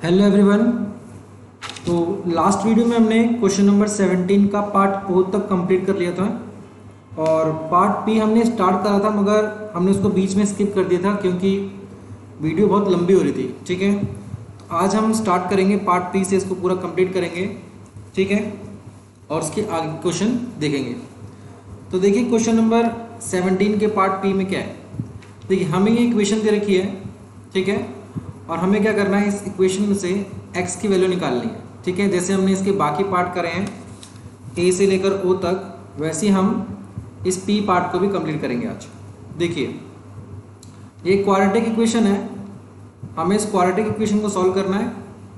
Hello everyone. तो last video में हमने क्वेश्चन नंबर 17 का पार्ट ओ तक कंप्लीट कर लिया था और पार्ट बी हमने स्टार्ट करा था, मगर हमने उसको बीच में स्किप कर दिया था क्योंकि वीडियो बहुत लंबी हो रही थी। ठीक है, तो आज हम स्टार्ट करेंगे पार्ट बी से, इसको पूरा कंप्लीट करेंगे। ठीक है, और उसके आगे क्वेश्चन देखेंगे। तो देखिए क्वेश्चन नंबर 17 के पार्ट बी में क्या है। देखिए हमें ये इक्वेशन दे रखी है, ठीक है, और हमें क्या करना है, इस इक्वेशन में से x की वैल्यू निकालनी है। ठीक है, जैसे हमने इसके बाकी पार्ट करे हैं a से लेकर o तक, वैसे ही हम इस p पार्ट को भी कंप्लीट करेंगे आज। देखिए ये क्वाड्रेटिक इक्वेशन है, हमें इस क्वाड्रेटिक इक्वेशन को सॉल्व करना है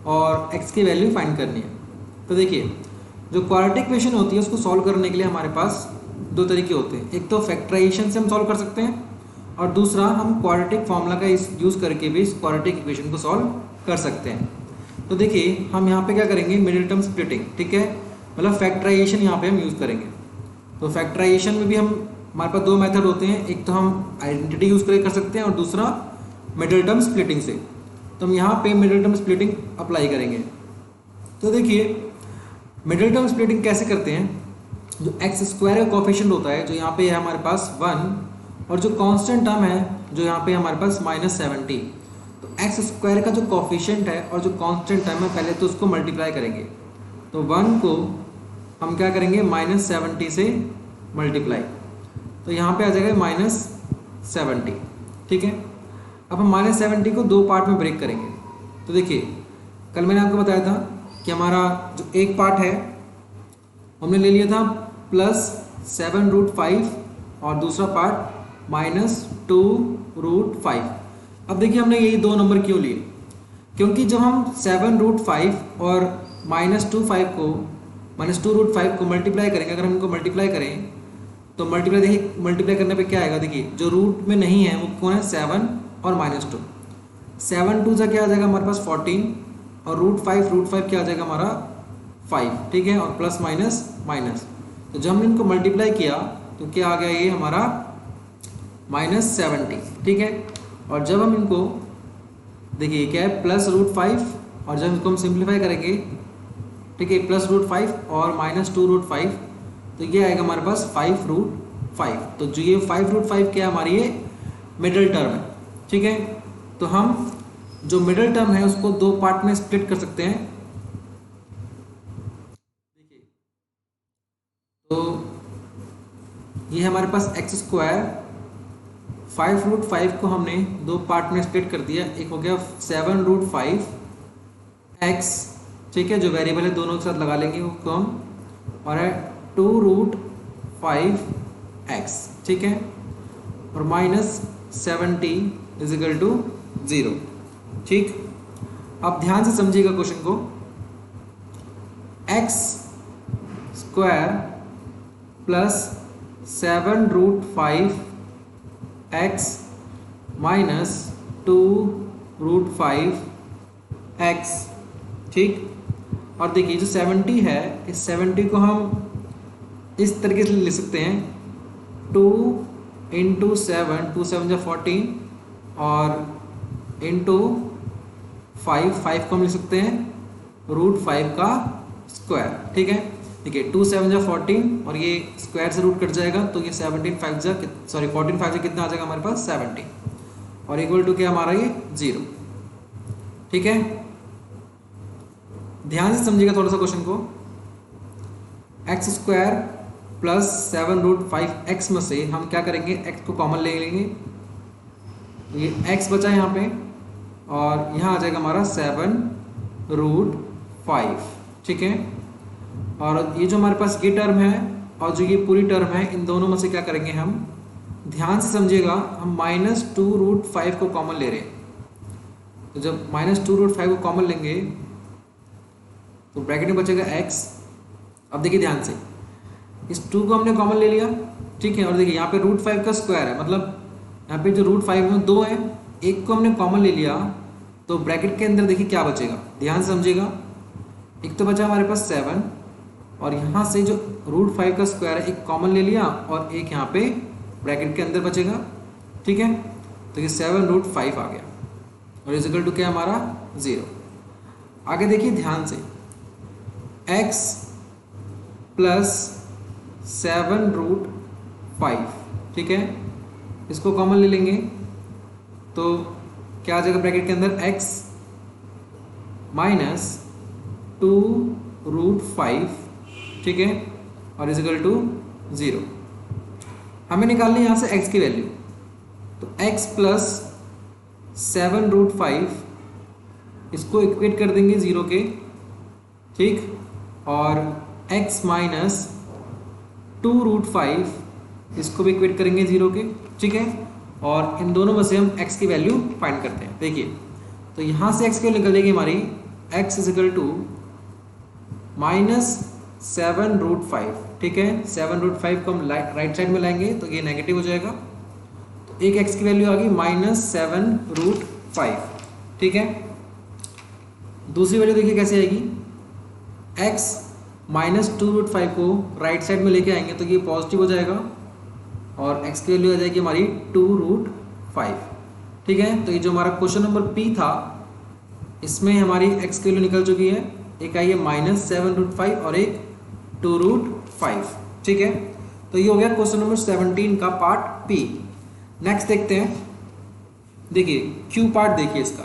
और x की वैल्यू फाइंड करनी है। तो देखिए जो क्वाड्रेटिक इक्वेशन होती है उसको सॉल्व करने के लिए हमारे पास दो तरीके होते हैं। एक तो फैक्टराइजेशन से हम सॉल्व कर सकते हैं और दूसरा हम क्वाड्रेटिक फार्मूला का यूज़ करके भी इस क्वाड्रेटिक इक्वेशन को सॉल्व कर सकते हैं। तो देखिए हम यहाँ पे क्या करेंगे, मिडिल टर्म स्प्लिटिंग। ठीक है, मतलब फैक्टराइजेशन यहाँ पे हम यूज़ करेंगे। तो फैक्टराइजेशन में भी हमारे पास दो मेथड होते हैं, एक तो हम आइडेंटिटी यूज़ करके कर सकते हैं और दूसरा मिडिल टर्म स्प्लिटिंग से। तो हम यहाँ पे मिडिल टर्म स्प्लिटिंग अप्लाई करेंगे। तो देखिए मिडिल टर्म स्प्लिटिंग कैसे करते हैं, जो एक्स स्क्वायर का कोफिशिएंट होता है, जो यहाँ पे है हमारे पास 1, और जो कांस्टेंट टर्म है जो यहाँ पे हमारे पास -70। तो एक्स स्क्वायर का जो कोफिशिएंट है और जो कांस्टेंट टर्म है, पहले तो उसको मल्टीप्लाई करेंगे। तो 1 को हम क्या करेंगे, -70 से मल्टीप्लाई, तो यहाँ पे आ जाएगा -70। ठीक है, अब हम -70 को दो पार्ट में ब्रेक करेंगे। तो देखिए कल मैंने आपको बताया था कि हमारा जो एक पार्ट है हमने ले लिया था +7√5 और दूसरा पार्ट -2√5। अब देखिए हमने यही दो नंबर क्यों लिए, क्योंकि जब हम 7√5 और -2√5 को मल्टीप्लाई करेंगे, अगर हम इनको मल्टीप्लाई करें तो मल्टीप्लाई करने पे क्या आएगा। देखिए जो रूट में नहीं है वो कौन है, 7 और -2। 7 2 से क्या आ जाएगा हमारे पास 14 और √5 क्या आ जाएगा हमारा 5। ठीक है, और प्लस माइनस, तो जब हमने इनको मल्टीप्लाई किया तो क्या आ गया, ये हमारा -70। ठीक है, और जब हम इनको देखिए क्या है +√5, और जब इनको हम सिंप्लीफाई करेंगे, ठीक है, +√5 और -2√5, तो ये आएगा हमारे पास 5√5। तो जो ये 5√5 क्या है, हमारी ये मिडिल टर्म है। ठीक है, तो हम जो मिडिल टर्म है उसको दो पार्ट में स्प्लिट कर सकते हैं। देखिए तो ये हमारे पास x² 5√5 को हमने दो पार्ट में स्प्लिट कर दिया। एक हो गया 7√5x, ठीक है, जो वेरिएबल है दोनों के साथ लगा लेंगे उसको हम, और है 2√5x। ठीक है, और -70 = 0। ठीक, अब ध्यान से समझिएगा क्वेश्चन को। x² +7√5x -2√5x। ठीक, और देखिए जो 70 है, इस 70 को हम इस तरीके से लिख सकते हैं, 2 × 7, 2 7 = 14, और इंटू 5 को हम लिख सकते हैं √5 का स्क्वायर। ठीक है, देखिए 2 7 = 14 और ये स्क्वायर से रूट कट जाएगा, तो ये 14 5 से कितना आ जाएगा हमारे पास 70, और इक्वल टू क्या हमारा ये 0। ठीक है, ध्यान से समझिएगा थोड़ा सा क्वेश्चन को। x² +7√5x में से हम क्या करेंगे, x को कॉमन ले लेंगे, तो ये x बचा यहाँ पे, और यहाँ आ जाएगा हमारा 7√5। ठीक है, और ये जो हमारे पास ये टर्म है और जो ये पूरी टर्म है, इन दोनों में से क्या करेंगे हम, ध्यान से समझिएगा, हम -2√5 को कॉमन ले रहे हैं। तो जब -2√5 को कॉमन लेंगे तो ब्रैकेट में बचेगा x। अब देखिए ध्यान से, इस 2 को हमने कॉमन ले लिया। ठीक है, और देखिए यहाँ पे √5 का स्क्वायर है, मतलब यहाँ पे जो √5 में 2 है, एक को हमने कॉमन ले लिया, तो ब्रैकेट के अंदर देखिए क्या बचेगा, ध्यान से समझिएगा। एक तो बचा हमारे पास 7, और यहाँ से जो √5 का स्क्वायर है एक कॉमन ले लिया, और एक यहाँ पे ब्रैकेट के अंदर बचेगा। ठीक है, तो ये 7√5 आ गया, और इज इक्वल टू क्या हमारा 0। आगे देखिए ध्यान से, x प्लस 7√5, ठीक है, इसको कॉमन ले लेंगे तो क्या आ जाएगा ब्रैकेट के अंदर, x माइनस 2√5, ठीक है, और इज इक्वल टू 0। हमें निकालनी है यहाँ से x की वैल्यू, तो x प्लस 7√5 इसको इक्वेट कर देंगे 0 के, ठीक, और x माइनस 2√5 इसको भी इक्वेट करेंगे 0 के, ठीक है, और इन दोनों में से हम x की वैल्यू फाइंड करते हैं। देखिए तो यहाँ से x की वैल्यू निकल जाएगी हमारी, x is equal to minus 7√5, ठीक है, 7√5 को हम राइट साइड में लाएंगे तो ये नेगेटिव हो जाएगा, तो एक x की वैल्यू आ गई माइनस 7√5, ठीक है। दूसरी वैल्यू देखिए कैसे आएगी, x माइनस 2√5 को राइट साइड में लेके आएंगे तो ये पॉजिटिव हो जाएगा और x की वैल्यू आ जाएगी हमारी 2√5, ठीक है। तो ये जो हमारा क्वेश्चन नंबर P था इसमें हमारी x की वैल्यू निकल चुकी है, एक आई है माइनस 7√5 और एक 2√5, ठीक है। तो ये हो गया क्वेश्चन नंबर 17 का पार्ट P। नेक्स्ट देखते हैं, देखिए Q पार्ट देखिए इसका,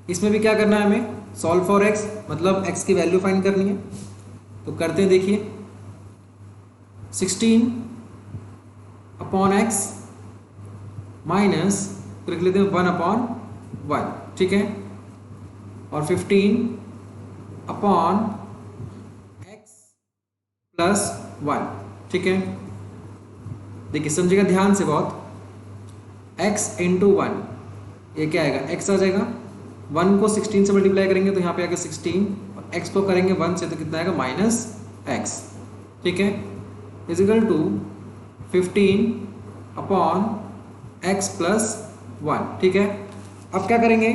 इसमें भी क्या करना है हमें, सॉल्व फॉर x, मतलब x की वैल्यू फाइंड करनी है। तो करते हैं, देखिए 16/x माइनस लिख लेते हैं 1/1, ठीक है, और 15/x प्लस 1, ठीक है। देखिए समझिएगा ध्यान से बहुत, x इंटू 1 ये क्या आएगा, x आ जाएगा, 1 को 16 से मल्टीप्लाई करेंगे तो यहाँ पे आएगा 16, और x को करेंगे 1 से तो कितना आएगा माइनस x, ठीक है, is equal to 15/x plus 1, ठीक है। अब क्या करेंगे,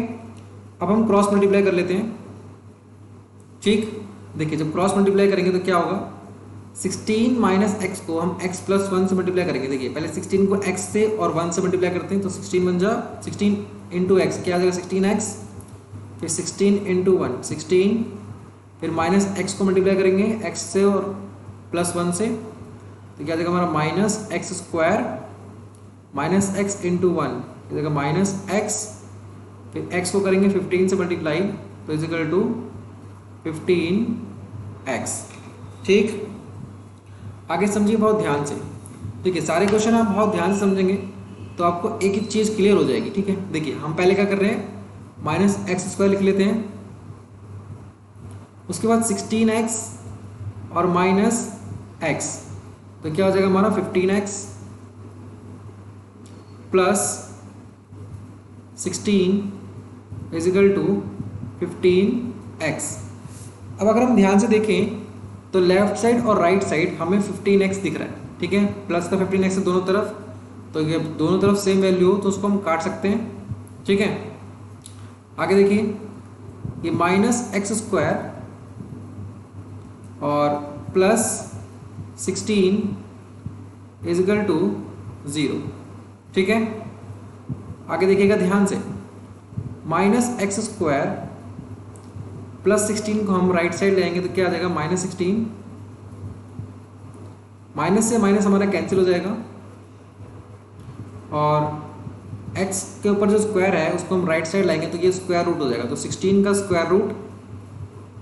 अब हम क्रॉस मल्टीप्लाई कर लेते हैं, ठीक। देखिए जब क्रॉस मल्टीप्लाई करेंगे तो क्या होगा, 16 माइनस x को हम x प्लस 1 से मल्टीप्लाई करेंगे। देखिए पहले 16 को x से और 1 से मल्टीप्लाई करते हैं तो 16 बन जा 16 इंटू एक्स क्या आ जाएगा 16x, फिर 16 इंटू 1 16, फिर माइनस x को मल्टीप्लाई करेंगे x से और प्लस 1 से तो क्या आ जाएगा हमारा minus x square minus x into 1 इस जगह माइनस एक्स, फिर x को करेंगे 15 से मल्टीप्लाई तो इज इक्वल टू 15x, ठीक। आगे समझिए बहुत ध्यान से, देखिए सारे क्वेश्चन आप बहुत ध्यान से समझेंगे तो आपको एक एक चीज़ क्लियर हो जाएगी, ठीक है। देखिए हम पहले क्या कर रहे हैं, माइनस एक्स स्क्वायर लिख लेते हैं, उसके बाद 16x और माइनस x तो क्या हो जाएगा हमारा 15x plus 16 is equal to 15x। अब अगर हम ध्यान से देखें तो लेफ्ट साइड और राइट साइड हमें 15x दिख रहा है, ठीक है, प्लस का 15x है दोनों तरफ, तो ये दोनों तरफ सेम वैल्यू हो तो उसको हम काट सकते हैं, ठीक है। आगे देखिए ये माइनस एक्स स्क्वायर और प्लस 16 इज इक्वल टू 0, ठीक है। आगे देखिएगा ध्यान से, माइनस एक्स स्क्वायर प्लस 16 को हम राइट साइड लेंगे तो क्या आ जाएगा माइनस 16, माइनस से माइनस हमारा कैंसिल हो जाएगा और x के ऊपर जो स्क्वायर है उसको हम राइट साइड लाएंगे तो ये स्क्वायर रूट हो जाएगा, तो 16 का स्क्वायर रूट,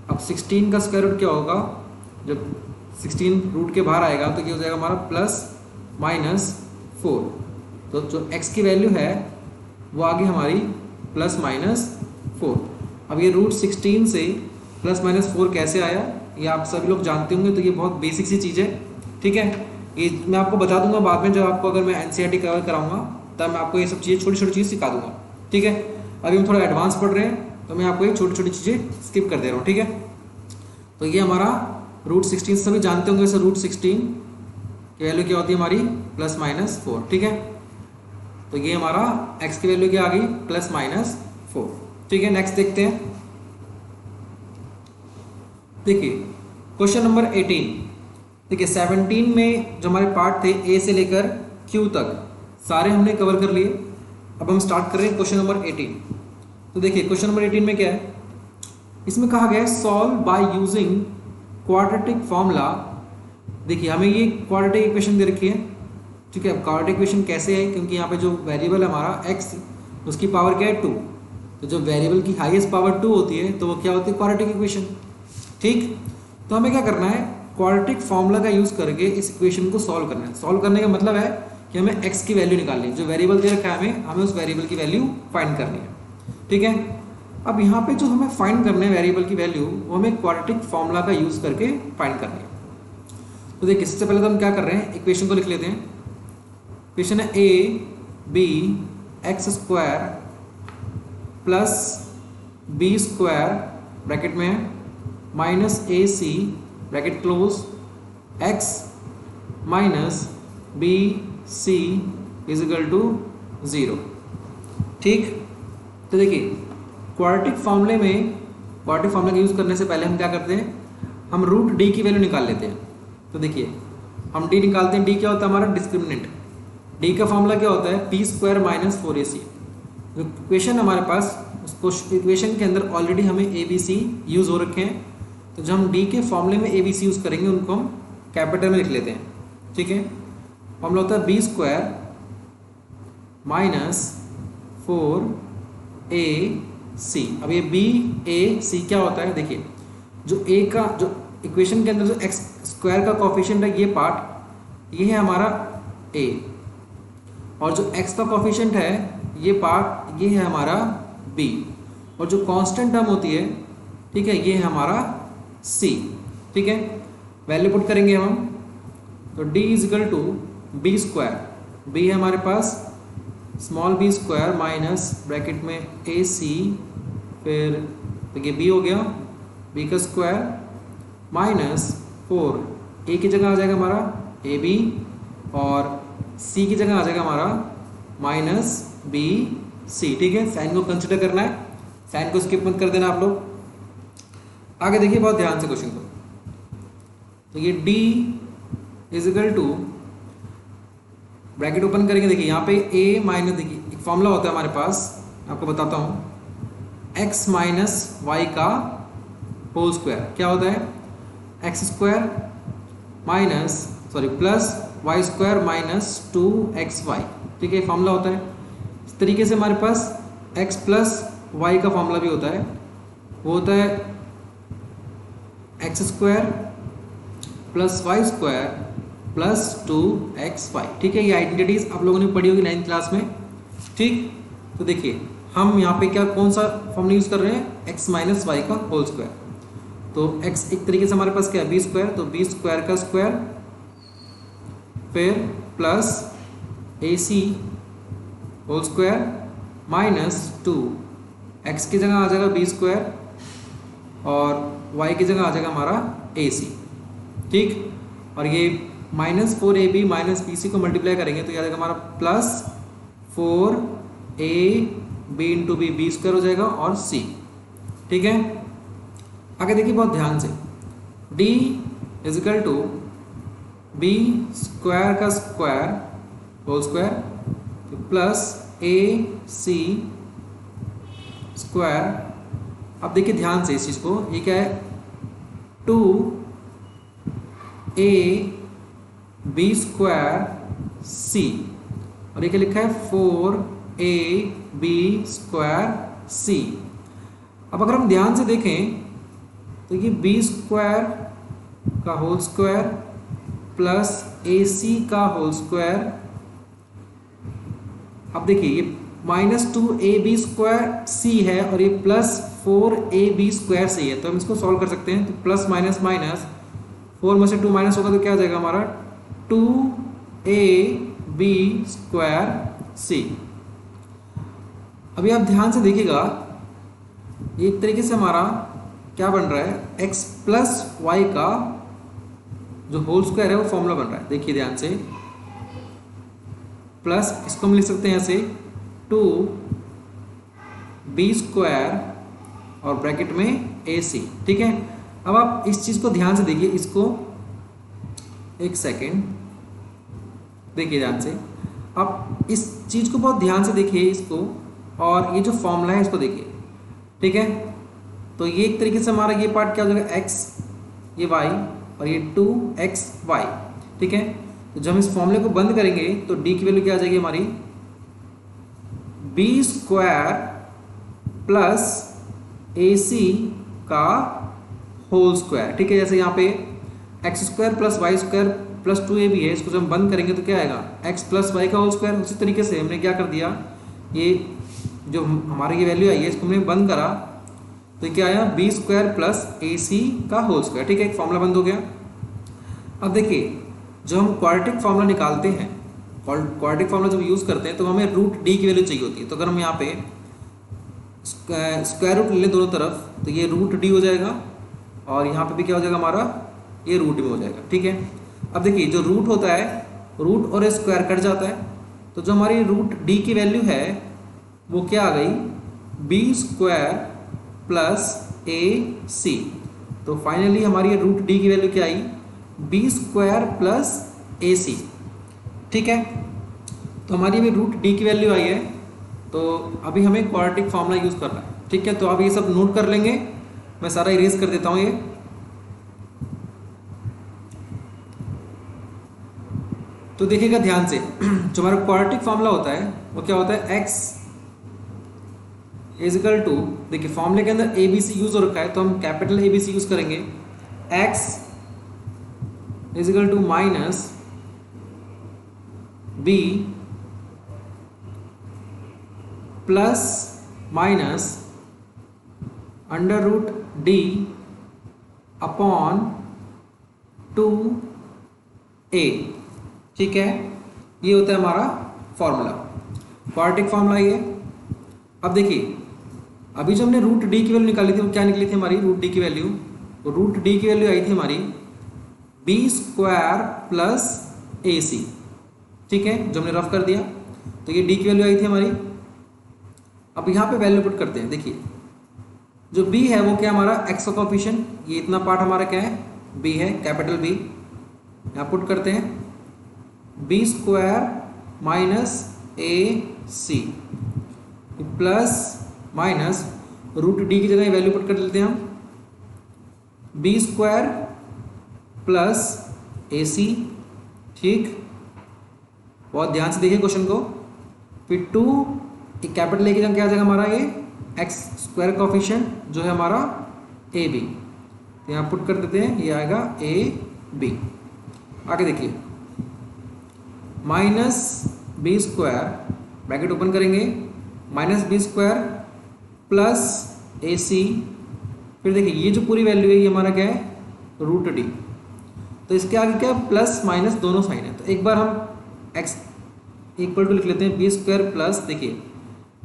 अब 16 का स्क्वायर रूट क्या होगा, जब 16 रूट के बाहर आएगा तो ये हो जाएगा हमारा प्लस माइनस 4, तो जो x की वैल्यू है वो आ गई हमारी प्लस माइनस 4। अब ये रूट 16 से प्लस माइनस 4 कैसे आया ये आप सभी लोग जानते होंगे, तो ये बहुत बेसिक सी चीज़ है, ठीक है। ये मैं आपको बता दूंगा बाद में, जब आपको अगर मैं एनसीईआरटी कवर कराऊंगा तब मैं आपको ये सब चीज़ें छोटी छोटी चीज़ सिखा दूंगा, ठीक है। अभी हम थोड़ा एडवांस पढ़ रहे हैं तो मैं आपको ये छोटी छोटी चीज़ें स्किप कर दे रहा हूँ, ठीक है। तो ये हमारा रूट 16 सभी जानते होंगे, रूट 16 की वैल्यू क्या होती है हमारी प्लस माइनस 4, ठीक है। तो ये हमारा x की वैल्यू क्या आ गई प्लस माइनस 4, ठीक है। नेक्स्ट देखते हैं, देखिए क्वेश्चन नंबर 18, देखिए 17 में जो हमारे पार्ट थे a से लेकर q तक सारे हमने कवर कर लिए। अब हम स्टार्ट कर रहे हैं क्वेश्चन नंबर 18। तो देखिए क्वेश्चन नंबर 18 में क्या है, इसमें कहा गया है solve by using quadratic formula. देखिए हमें ये क्वाड्रेटिक इक्वेशन दे रखी है, ठीक है। अब क्वाड्रेटिक इक्वेशन कैसे है, क्योंकि यहाँ पे जो वेरिएबल है हमारा x, उसकी पावर क्या है 2, तो जब वेरिएबल की हाईएस्ट पावर 2 होती है तो वो क्या होती है, क्वाड्रेटिक इक्वेशन, ठीक। तो हमें क्या करना है, क्वाड्रेटिक फॉर्मूला का यूज़ करके इस इक्वेशन को सॉल्व करना है। सॉल्व करने का मतलब है कि हमें x की वैल्यू निकालनी है, जो वेरिएबल दे रखा है हमें उस वेरिएबल की वैल्यू फाइंड करनी है, ठीक है। अब यहाँ पे जो हमें फाइंड करना है वेरिएबल की वैल्यू, वो हमें क्वाड्रेटिक फॉर्मूला का यूज़ करके फाइंड करनी है। तो देखिए सबसे पहले तो हम क्या कर रहे हैं, इक्वेशन को लिख लेते हैं। इक्वेशन है a b x square plus B square bracket में minus A C bracket close x minus B C is equal to 0, ठीक। तो देखिए क्वाड्रेटिक फॉर्मूले का यूज़ करने से पहले हम क्या करते हैं, हम रूट डी की वैल्यू निकाल लेते हैं। तो देखिए हम डी निकालते हैं, डी क्या होता है हमारा, डिस्क्रिमिनेंट। डी का फॉर्मूला क्या होता है, पी स्क्वायर माइनस 4ac। जो इक्वेशन हमारे पास, उसको इक्वेशन के अंदर ऑलरेडी हमें ए बी सी यूज़ हो रखे हैं, तो जब हम डी के फॉर्मूले में ए बी सी यूज़ करेंगे उनको हम कैपिटल में लिख लेते हैं, ठीक है। फॉर्मूला होता है बी स्क्वायर माइनस 4ac। अब ये बी ए सी क्या होता है, देखिए जो ए का, जो इक्वेशन के अंदर जो एक्स स्क्वायर का कोफिशिएंट है, ये पार्ट ये है हमारा a, और जो x का कोफिशिएंट है ये पार्ट ये है हमारा b, और जो कांस्टेंट टर्म होती है, ठीक है, ये है हमारा c, ठीक है। वैल्यू पुट करेंगे हम, तो d is equal to B square, b है हमारे पास small b square minus bracket में ac, फिर देखिए b हो गया, b का स्क्वायर माइनस 4, a की जगह आ जाएगा हमारा ए बी, और c की जगह आ जाएगा हमारा माइनस बी सी, ठीक है। साइन को कंसिडर करना है, साइन को स्किप मत कर देना आप लोग। आगे देखिए बहुत ध्यान से क्वेश्चन को, तो ये d is equal to bracket open करेंगे, देखिए यहाँ पे a माइनस, देखिए एक फॉर्मूला होता है हमारे पास, आपको बताता हूँ, x माइनस वाई का होल स्क्वायर क्या होता है, x square minus plus y square minus 2xy, ठीक है, फॉर्मूला होता है। इस तरीके से हमारे पास x प्लस वाई का फॉर्मूला भी होता है, वो होता है x square plus y square plus 2xy, ठीक है। ये आइडेंटिटीज आप लोगों ने पढ़ी होगी 9th क्लास में, ठीक। तो देखिए हम यहाँ पे क्या, कौन सा फॉर्मूला यूज़ कर रहे हैं, x माइनस वाई का होल स्क्वायर। तो x एक तरीके से हमारे पास क्या है, बी स्क्वायर, तो बी स्क्वायर का स्क्वायर, फिर plus a C whole square minus 2, x की जगह आ जाएगा बी स्क्वायर और y की जगह आ जाएगा हमारा ए सी, ठीक। और ये माइनस 4ab माइनस बी सी को मल्टीप्लाई करेंगे तो ये आ जाएगा हमारा plus 4ab into b, b square हो जाएगा और c, ठीक है। आगे देखिए बहुत ध्यान से, d is equal to B square का square whole square plus a c square. अब देखिए ध्यान से इस चीज़ को, ये क्या है, 2ab स्क्वायर सी, और ये क्या लिखा है 4ab स्क्वायर सी। अब अगर हम ध्यान से देखें तो ये बी स्क्वायर का होल स्क्वायर प्लस ए सी का होल स्क्वायर, अब देखिए ये माइनस 2ab स्क्वायर सी है और ये प्लस 4ab स्क्वायर सी है, तो हम इसको सॉल्व कर सकते हैं। तो प्लस माइनस माइनस, 4 में से 2 माइनस होगा तो क्या आ जाएगा हमारा 2ab स्क्वायर सी। अभी आप ध्यान से देखिएगा, ये एक तरीके से हमारा क्या बन रहा है, x प्लस वाई का जो होल स्क्वायर है वो फॉर्मूला बन रहा है। देखिए ध्यान से, प्लस इसको हम लिख सकते हैं ऐसे 2b स्क्वायर और ब्रैकेट में ac, ठीक है। अब आप इस चीज़ को ध्यान से देखिए, इसको एक सेकेंड देखिए ध्यान से, आप इस चीज़ को बहुत ध्यान से देखिए इसको, और ये जो फॉर्मूला है इसको देखिए, ठीक है। तो ये एक तरीके से हमारा ये पार्ट क्या हो जाएगा, x ये y और ये 2xy, ठीक है। तो जब हम इस फॉर्मूले को बंद करेंगे तो d की वैल्यू क्या आ जाएगी हमारी, b स्क्वायर प्लस AC का होल स्क्वायर, ठीक है। जैसे यहाँ पे x square plus y square plus 2ab है, इसको जब हम बंद करेंगे तो क्या आएगा, x प्लस वाई का होल स्क्वायर। उसी तरीके से हमने क्या कर दिया, ये जो हमारी ये वैल्यू आई है इसको हमने बंद करा तो क्या आया, बी स्क्वायर प्लस AC का होल स्क्वायर, ठीक है। एक फॉर्मूला बंद हो गया। अब देखिए जब हम क्वाड्रेटिक फार्मूला निकालते हैं, क्वाड्रेटिक फार्मूला जब यूज़ करते हैं तो हमें रूट डी की वैल्यू चाहिए होती है। तो अगर हम यहाँ पे स्क्वायर रूट ले लें दोनों तरफ तो ये रूट डी हो जाएगा और यहाँ पे भी क्या हो जाएगा हमारा, ये रूट में हो जाएगा, ठीक है। अब देखिए जो रूट होता है, रूट और स्क्वायर कट जाता है, तो जो हमारी रूट डी की वैल्यू है वो क्या आ गई, बी स्क्वायर प्लस AC। तो फाइनली हमारी रूट डी की वैल्यू क्या आई, बी स्क्वायर प्लस AC, ठीक है। तो हमारी अभी रूट डी की वैल्यू आई है, तो अभी हमें क्वाड्रेटिक फार्मूला यूज़ करना है, ठीक है। तो आप ये सब नोट कर लेंगे, मैं सारा इरेज कर देता हूँ ये। तो देखिएगा ध्यान से, जो हमारा क्वाड्रेटिक फार्मूला होता है वो क्या होता है, x इज इक्वल टू, देखिए फॉर्मूले के अंदर ABC यूज हो रखा है तो हम कैपिटल ABC यूज करेंगे, x is equal to minus b plus minus under root d upon 2a, ठीक है। ये होता है हमारा फॉर्मूला, क्वाड्रेटिक फार्मूला ये। अब देखिए अभी जो हमने रूट डी की वैल्यू निकाली थी वो क्या निकली थी हमारी, रूट डी की वैल्यू, तो रूट डी की वैल्यू आई थी हमारी बी स्क्वायर प्लस AC, ठीक है, जो हमने रफ कर दिया। तो ये डी की वैल्यू आई थी हमारी। अब यहाँ पे वैल्यू पुट करते हैं, देखिए जो b है वो क्या हमारा x का कोएफिशिएंट, ये इतना पार्ट हमारा क्या है, b है, कैपिटल B। यहाँ पुट करते हैं b square minus AC plus minus root d की जगह वैल्यू पुट कर लेते हैं हम, बी स्क्वायर प्लस AC, ठीक। बहुत ध्यान से देखिए क्वेश्चन को। फिर 2 कैपिटल ए की जगह क्या आ जाएगा हमारा, ये एक्स स्क्वायर कोएफिशिएंट जो है हमारा AB, तो यहाँ पुट कर देते हैं, ये आएगा AB। आगे देखिए minus B square, bracket open करेंगे, minus B square plus AC, फिर देखिए ये जो पूरी वैल्यू है ये हमारा क्या है, रूट डी। तो इसके आगे क्या है, प्लस माइनस दोनों साइन है। तो एक बार हम x इक्वल टू लिख लेते हैं बी स्क्वायर प्लस, देखिए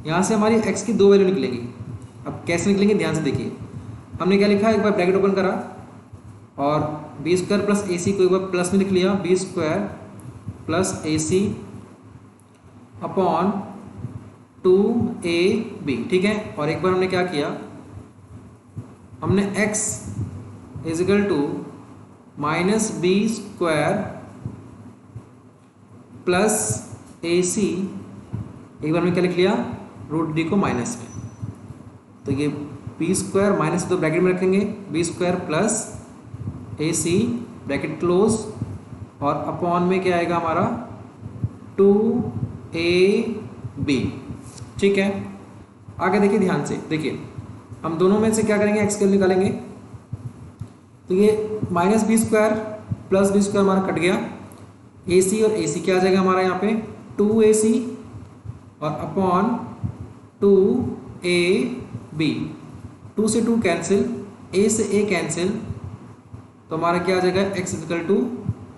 यहाँ से हमारी x की दो वैल्यू निकलेगी। अब कैसे निकलेंगे ध्यान से देखिए, हमने क्या लिखा, एक बार ब्रैकेट ओपन करा और बी स्क्वायर प्लस AC को एक बार प्लस में लिख लिया, b square plus AC upon 2AB, ठीक है। और एक बार हमने क्या किया, हमने x is equal to minus B square plus AC, एक बार हमने क्या लिख लिया, रूट डी को माइनस में। तो ये बी स्क्वायर माइनस तो ब्रैकेट में रखेंगे, b square plus AC bracket close और अपॉन में क्या आएगा हमारा 2AB, ठीक है। आगे देखिए ध्यान से, देखिए हम दोनों में से क्या करेंगे, एक्स की वैल्यू निकालेंगे। तो ये minus B square plus B square हमारा कट गया, AC और AC क्या आ जाएगा हमारा यहाँ पे 2AC और अपॉन 2AB, 2 से 2 कैंसिल, A से A कैंसिल, तो हमारा क्या आ जाएगा, x इक्वल टू,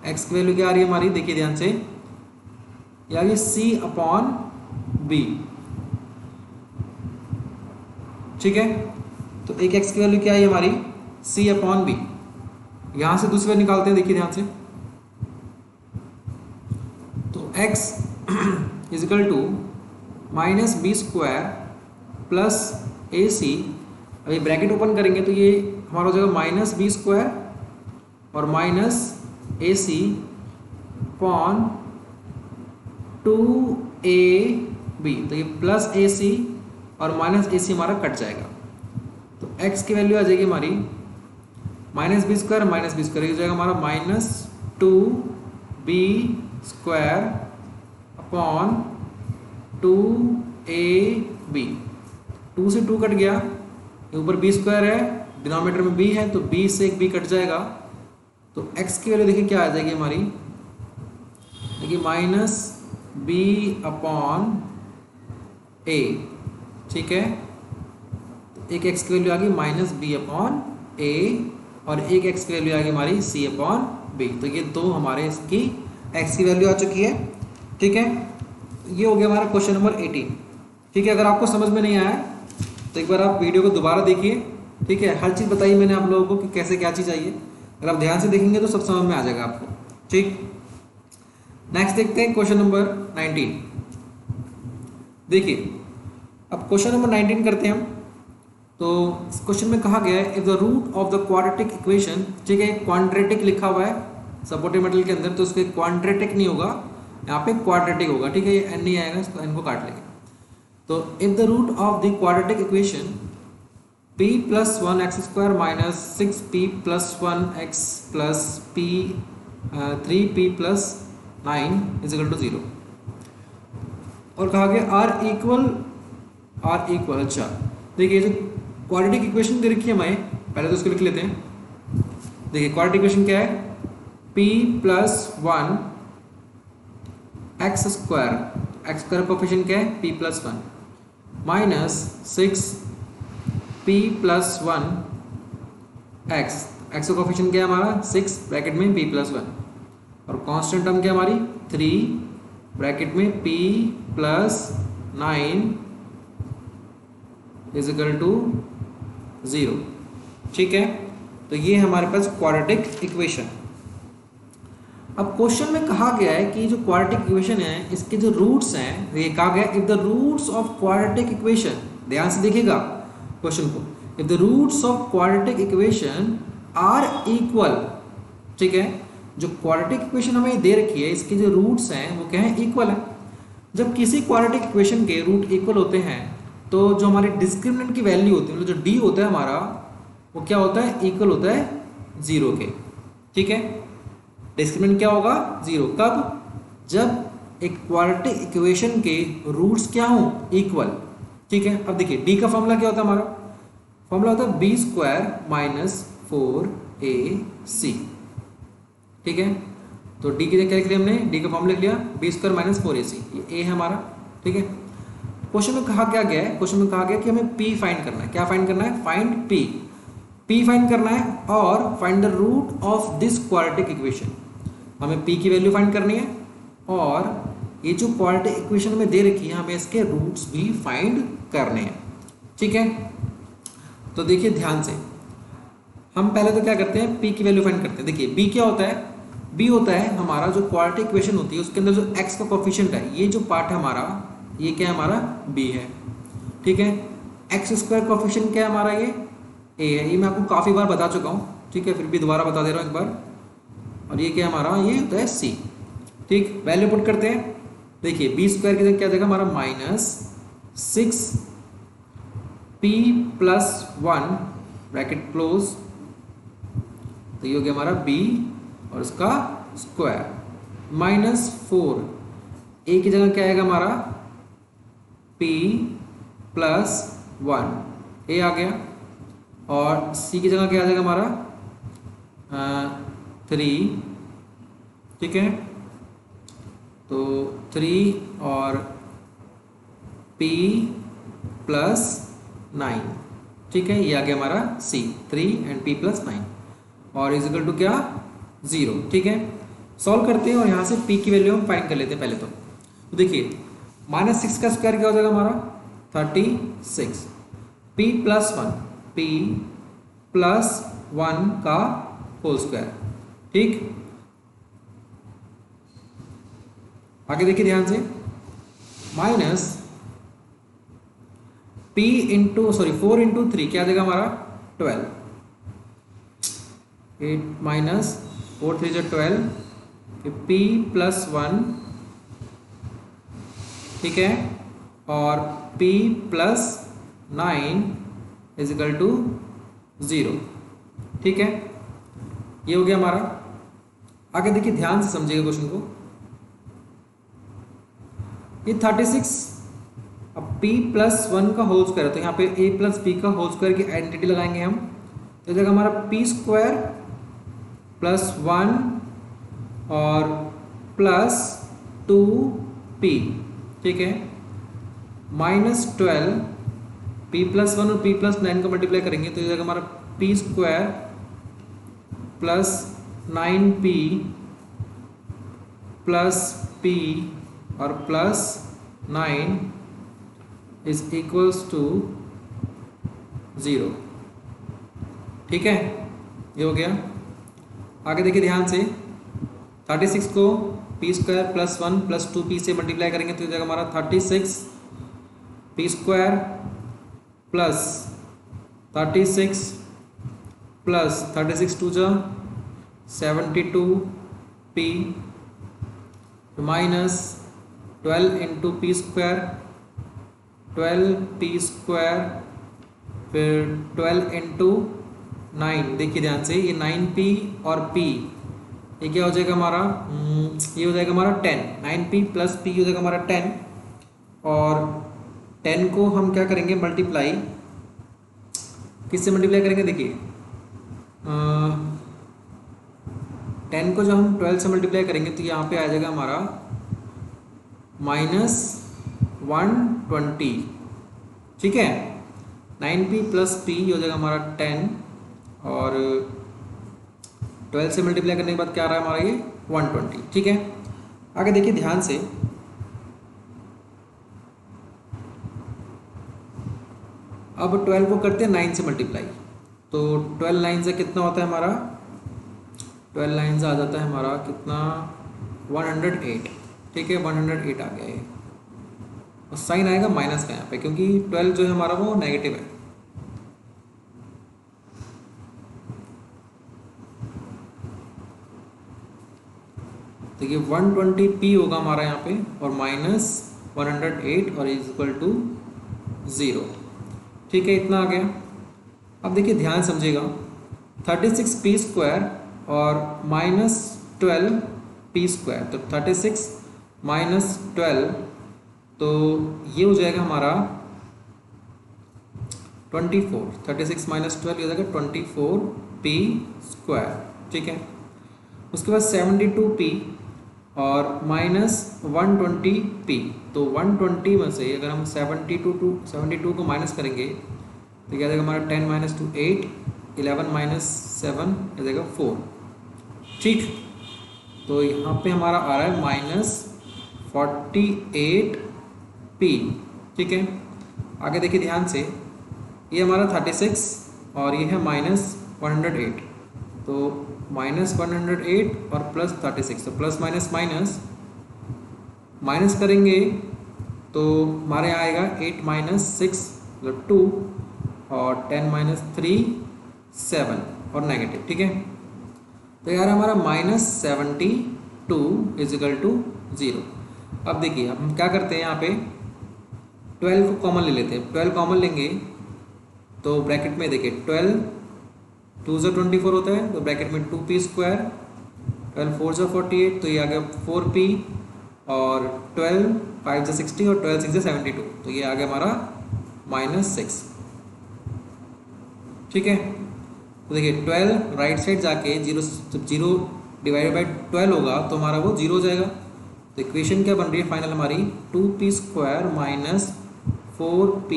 एक्स की वैल्यू क्या आ रही है हमारी, देखिए ध्यान से, या ये C अपॉन B, ठीक है। तो एक x की वैल्यू क्या है हमारी, C अपॉन B। यहाँ से दूसरी वैल्यू निकालते हैं, देखिए ध्यान से। तो x is equal to minus B square plus AC, अभी ब्रैकेट ओपन करेंगे तो ये हमारा हो जाएगा माइनस बी स्क्वायर और माइनस AC अपॉन 2AB, तो ये प्लस AC और माइनस AC हमारा कट जाएगा। तो x की वैल्यू आ जाएगी हमारी माइनस बी स्क्वायर हो जाएगा हमारा माइनस 2b² अपॉन 2ab। 2 से 2 कट गया, ऊपर बी स्क्वायर है, डिनोमिनेटर में b है, तो b से एक b कट जाएगा। तो x की वैल्यू देखिए क्या आ जाएगी हमारी, देखिए माइनस b अपॉन a। ठीक है, तो एक x की वैल्यू आ गई माइनस b अपॉन a और एक x की वैल्यू आ गई हमारी c अपॉन b। तो ये दो हमारे इसकी x की वैल्यू आ चुकी है। ठीक है, ये हो गया हमारा क्वेश्चन नंबर 18। ठीक है, अगर आपको समझ में नहीं आया तो एक बार आप वीडियो को दोबारा देखिए। ठीक है, हर चीज़ बताई मैंने आप लोगों को कि कैसे क्या चीज़ चाहिए, अगर आप ध्यान से देखेंगे तो सब समझ में आ जाएगा आपको। ठीक, नेक्स्ट देखते हैं क्वेश्चन नंबर 19। देखिए अब क्वेश्चन नंबर 19 करते हैं हम। तो इस क्वेश्चन में कहा गया है if the root of the quadratic equation, ठीक है, क्वाड्रेटिक लिखा हुआ है सपोर्टिव मेटल के अंदर, तो उसके क्वाड्रेटिक नहीं होगा, यहाँ पे क्वाड्रेटिक होगा। ठीक है, ये एन नहीं आएगा, इसको एन को काट लेंगे। तो if the root of the quadratic equation p plus 1x² minus 6p plus 1x plus p 3p plus 9 is equal to 0, और कहा गया r इक्वल अच्छा देखिए जो क्वाड्रेटिक इक्वेशन दे रखी है हमें, पहले तो उसको लिख लेते हैं। देखिए क्वाड्रेटिक इक्वेशन क्या है, p प्लस 1 x² कोफिशिएंट क्या है p plus 1 minus 6p plus 1 x का कोफिशिएंट क्या है हमारा 6 ब्रैकेट में p प्लस 1 और कांस्टेंट टर्म क्या हमारी 3 ब्रैकेट में p plus 9 is equal to 0। ठीक है, तो ये हमारे पास क्वाड्रेटिक इक्वेशन। अब क्वेश्चन में कहा गया है कि जो क्वाड्रेटिक इक्वेशन है इसके जो रूट्स हैं, ये कहा गया if the roots of quadratic equation, ध्यान से देखिएगा क्वेश्चन को, if the roots of quadratic equation are equal. ठीक है, जो क्वाड्रेटिक इक्वेशन हमें दे रखी है इसके जो रूट्स हैं वो क्या है, इक्वल है। जब किसी क्वाड्रेटिक इक्वेशन के रूट इक्वल होते हैं तो जो हमारे डिस्क्रिमिनेंट की वैल्यू होती है, मतलब जो डी होता है हमारा, वो क्या होता है, इक्वल होता है 0 के। ठीक है, डिस्क्रिमिनेंट क्या होगा 0, कब, जब एक क्वाड्रेटिक इक्वेशन के रूट्स क्या हों, इक्वल। ठीक है, अब देखिए डी का फॉर्मूला क्या होता है, हमारा फॉर्मूला होता है b² माइनस 4ac। ठीक है, तो डी की जगह क्या लिख लिया हमने, डी का फॉर्मूला लिख लिया b² माइनस 4ac, ये a है हमारा। ठीक है, क्वेश्चन में कहा क्या गया है, क्वेश्चन में कहा गया कि हमें p फाइंड करना है। क्या फाइंड करना है, फाइंड p फाइंड करना है और find the root of this quadratic equation. हमें p की वैल्यू फाइंड करनी है और ये जो क्वाड्रेटिक इक्वेशन में दे रखी है हमें इसके रूट्स भी फाइंड करने हैं। ठीक है, तो देखिए ध्यान से, हम पहले तो क्या करते हैं, p की वैल्यू फाइंड करते हैं। देखिए b क्या होता है, b होता है हमारा जो क्वाड्रेटिक इक्वेशन होती है उसके अंदर जो x का कोफिशिएंट है, ये जो पार्ट है हमारा, ये क्या है हमारा b है। ठीक है, x² कोफिशिएंट क्या है हमारा, ये a है। ये मैं आपको काफ़ी बार बता चुका हूँ, ठीक है, फिर भी दोबारा बता दे रहा हूँ एक बार। और ये क्या है हमारा, ये होता है c। ठीक, वैल्यू पुट करते हैं। देखिए b² की जगह क्या देगा हमारा minus 6p plus 1 bracket close, तो ये हो गया हमारा b और इसका स्क्वायर माइनस 4, a की जगह क्या आएगा हमारा p प्लस 1, a आ गया, और c की जगह क्या आ जाएगा हमारा 3। ठीक है, तो 3 और p प्लस 9। ठीक है, ये आ गया हमारा c, 3 एंड p प्लस 9 और इज इक्वल टू क्या 0। ठीक है, सॉल्व करते हैं और यहाँ से p की वैल्यू हम फाइंड कर लेते हैं पहले तो देखिए माइनस 6 का स्क्वायर क्या हो जाएगा हमारा 36, p प्लस 1, p प्लस 1 का होल स्क्वायर। ठीक, आगे देखिए ध्यान से, माइनस p इंटू 4 इंटू 3 क्या आ जाएगा हमारा 12, 8 माइनस 4 3 जो 12, फिर p प्लस 1। ठीक है, और p plus 9 is equal to 0। ठीक है, ये हो गया हमारा। आगे देखिए, ध्यान से समझिएगा क्वेश्चन को। ये 36 अब p प्लस 1 का होल स्क्वायर है, तो यहाँ पे a प्लस बी का होल स्क्वायर की आइडेंटिटी लगाएंगे हम। तो जगह हमारा p स्क्वायर प्लस 1 और प्लस 2p, ठीक है, माइनस 12 p प्लस 1 और p प्लस 9 को मल्टीप्लाई करेंगे तो ये जगह हमारा p square plus 9p plus p और प्लस 9 इज इक्वल्स टू 0। ठीक है, ये हो गया। आगे देखिए ध्यान से, 36 को p square plus 1 plus 2p से मल्टीप्लाई करेंगे तो ये जगह हमारा 36 p square plus 36 plus 36 to जा 72p minus 12 into p square 12p square फिर 12 इंटू 9। देखिए ध्यान से, ये 9p और p ये क्या हो जाएगा हमारा, ये हो जाएगा हमारा 10। 9p प्लस p हो जाएगा हमारा 10 और 10 को हम क्या करेंगे मल्टीप्लाई, किससे मल्टीप्लाई करेंगे, देखिए 10 को जब हम 12 से मल्टीप्लाई करेंगे तो यहाँ पे आ जाएगा हमारा माइनस 120। ठीक है, 9p प्लस p हो जाएगा हमारा 10 और 12 से मल्टीप्लाई करने के बाद क्या आ रहा है हमारा ये 120। ठीक है, आगे देखिए ध्यान से, अब 12 को करते हैं 9 से मल्टीप्लाई, तो 12 9 से कितना होता है हमारा, 12 9 से आ जाता है हमारा कितना 108। ठीक है, 108 आ गया ये, और साइन आएगा माइनस का यहाँ पे क्योंकि 12 जो है हमारा वो नेगेटिव है। तो ये 120p होगा हमारा यहाँ पे और माइनस 108 और इज इक्वल टू 0। ठीक है, इतना आ गया। अब देखिए ध्यान समझिएगा, 36p स्क्वायर और माइनस 12p स्क्वायर, तो 36 माइनस 12 तो ये हो जाएगा हमारा 24। 36 माइनस 12 हो जाएगा 24p स्क्वायर। ठीक है, उसके बाद 72p और माइनस 120p, तो 120 में से अगर हम 72 को माइनस करेंगे तो क्या जाएगा हमारा 10 माइनस 2 8, 11 माइनस 7 हो जाएगा 4। ठीक, तो यहाँ पे हमारा आ रहा है माइनस 48p। ठीक है, आगे देखिए ध्यान से, ये हमारा 36 और ये है माइनस 108, तो माइनस 108 और प्लस 36, तो प्लस माइनस माइनस माइनस करेंगे तो हमारे आएगा 8 माइनस 6 मतलब 2 और 10 माइनस 3 7 और नेगेटिव। ठीक है, तो यार हमारा माइनस 72 इज इक्वल टू 0। अब देखिए अब हम क्या करते हैं, यहाँ पे 12 को कॉमन ले लेते हैं। 12 कॉमन लेंगे तो ब्रैकेट में देखिए 12 2 जो 24 होता है, तो ब्रैकेट में 2p स्क्वायर, 12 4 जो 48, तो ये आ गया 4p और 12 5 जो 60 और 12 6 जो 72, तो ये आ गया हमारा माइनस 6। ठीक है, तो देखिए 12 राइट साइड जाके 0, जब 0 डिवाइडेड बाई 12 होगा तो हमारा वो 0 हो जाएगा। तो इक्वेशन क्या बन रही है फाइनल हमारी, 2p square minus 4p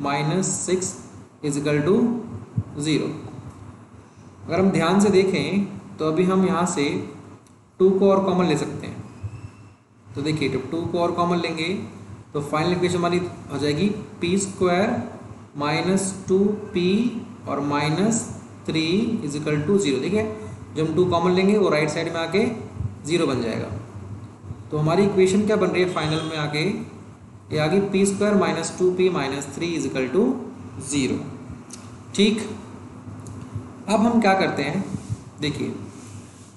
minus 6 is equal to 0। अगर हम ध्यान से देखें तो अभी हम यहाँ से 2 को और कॉमन ले सकते हैं। तो देखिए जब 2 को और कॉमन लेंगे तो फाइनल इक्वेशन हमारी हो जाएगी p स्क्वायर माइनस 2p और माइनस 3 इज इक्वल टू 0। ठीक है, जब हम 2 कॉमन लेंगे वो राइट साइड में आके 0 बन जाएगा। तो हमारी इक्वेशन क्या बन रही है फाइनल में आके, ये आ गई p square minus 2p minus 3 is equal to 0। ठीक, अब हम क्या करते हैं, देखिए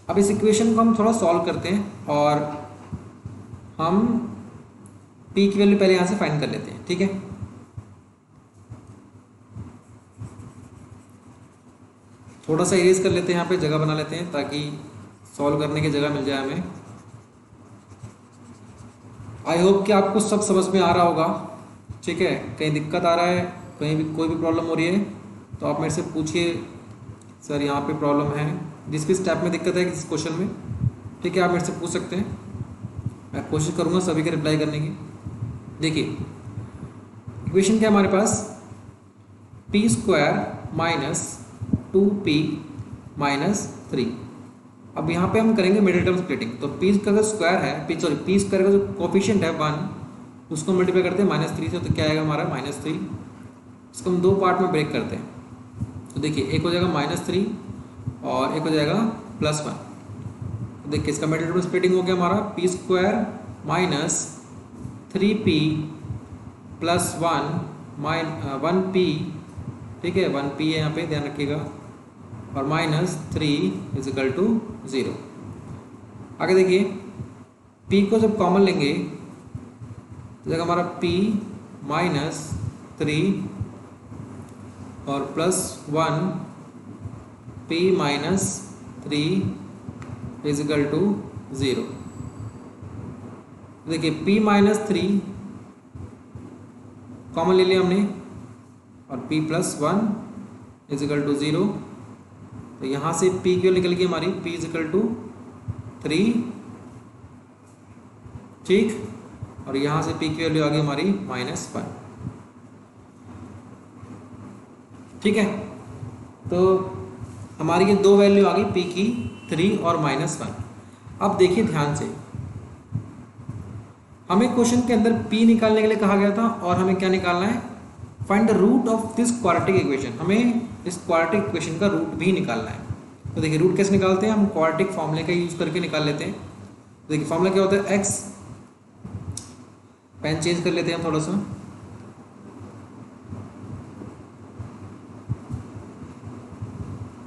अब इस इक्वेशन को हम थोड़ा सॉल्व करते हैं और हम p की वैल्यू पहले यहाँ से फाइंड कर लेते हैं। ठीक है, थोड़ा सा इरेज कर लेते हैं, यहाँ पे जगह बना लेते हैं ताकि सॉल्व करने की जगह मिल जाए हमें। आई होप कि आपको सब समझ में आ रहा होगा। ठीक है, कहीं दिक्कत आ रहा है, कहीं भी कोई भी प्रॉब्लम हो रही है तो आप मेरे से पूछिए, सर यहाँ पे प्रॉब्लम है, जिस भी स्टेप में दिक्कत है किसी क्वेश्चन में, ठीक है, आप मेरे से पूछ सकते हैं। मैं कोशिश करूँगा सभी के रिप्लाई करने की। देखिए इक्वेशन क्या हमारे पास, P square minus 2p minus 3। अब यहाँ पे हम करेंगे मिडिल टर्म स्प्लिटिंग। तो पी का अगर स्क्वायर है, पी स्क्वायर का जो कोफिशिएंट है 1, उसको मल्टीप्लाई करते हैं -3 से, तो क्या आएगा हमारा -3। इसको हम दो पार्ट में ब्रेक करते हैं। तो देखिए एक हो जाएगा -3 और एक हो जाएगा +1। तो देखिए इसका मिडिल टर्म स्प्लिटिंग हो गया हमारा, P square minus 3p plus 1p, ठीक है, 1p है यहाँ पे, ध्यान रखिएगा, और -3 = 0। आगे देखिए p को जब कॉमन लेंगे तो जगह हमारा p -3 और +1 p -3 = 0। देखिए p -3 कॉमन ले लिया हमने और p +1 = 0। तो यहाँ से p की वैल्यू निकल गई हमारी, p = 3, ठीक, और यहाँ से p की वैल्यू आ गई हमारी -1। ठीक है, तो हमारी ये दो वैल्यू आ गई p की, 3 और -1। अब देखिए ध्यान से, हमें क्वेश्चन के अंदर p निकालने के लिए कहा गया था और हमें क्या निकालना है, find the root of this quadratic equation. हमें इस क्वाड्रेटिक इक्वेशन का रूट भी निकालना है। तो देखिए रूट कैसे निकालते हैं, हम क्वाड्रेटिक फॉर्मूले का यूज करके निकाल लेते हैं। देखिए फॉर्मूला क्या होता है, x, पेन चेंज कर लेते हैं हम थोड़ा सा।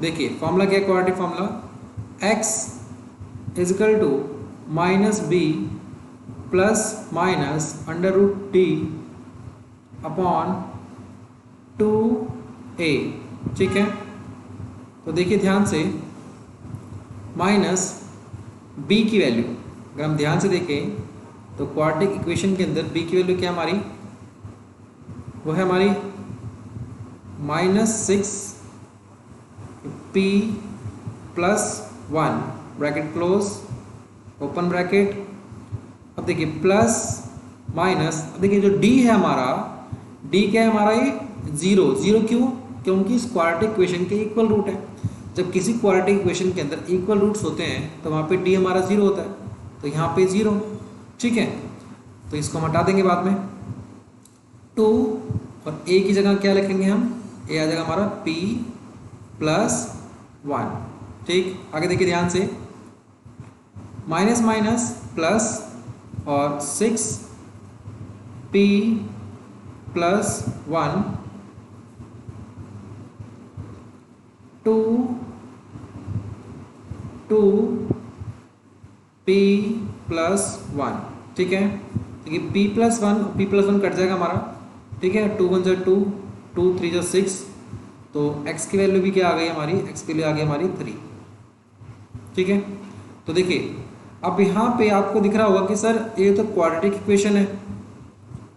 देखिए फॉर्मूला क्या है, quadratic formula, x = -b ± √d upon 2a। ठीक है, तो देखिए ध्यान से, -b की वैल्यू अगर हम ध्यान से देखें तो क्वाड्रेटिक इक्वेशन के अंदर b की वैल्यू क्या हमारी, वो है हमारी -6p + 1 bracket close open bracket. अब देखिए प्लस माइनस, देखिए जो d है हमारा, d क्या है हमारा, ये 0 क्यों, क्योंकि इस क्वाड्रेटिक इक्वेशन के इक्वल रूट है। जब किसी क्वाड्रेटिक इक्वेशन के अंदर इक्वल रूट्स होते हैं तो वहाँ पे d हमारा 0 होता है, तो यहाँ पे 0। ठीक है, तो इसको हम हटा देंगे बाद में। 2 और a की जगह क्या लिखेंगे हम, a आ जाएगा हमारा p + 1। ठीक, आगे देखिए ध्यान से, माइनस माइनस प्लस और 6p + 1 2p + 1। ठीक है, देखिए p + 1 कट जाएगा हमारा। ठीक है, 2 × 1 = 2, 2 × 3 = 6, तो x की वैल्यू भी क्या आ गई हमारी, x की वैल्यू आ गई हमारी 3। ठीक है, तो देखिए अब यहाँ पे आपको दिख रहा होगा कि सर ये तो क्वाड्रेटिक इक्वेशन है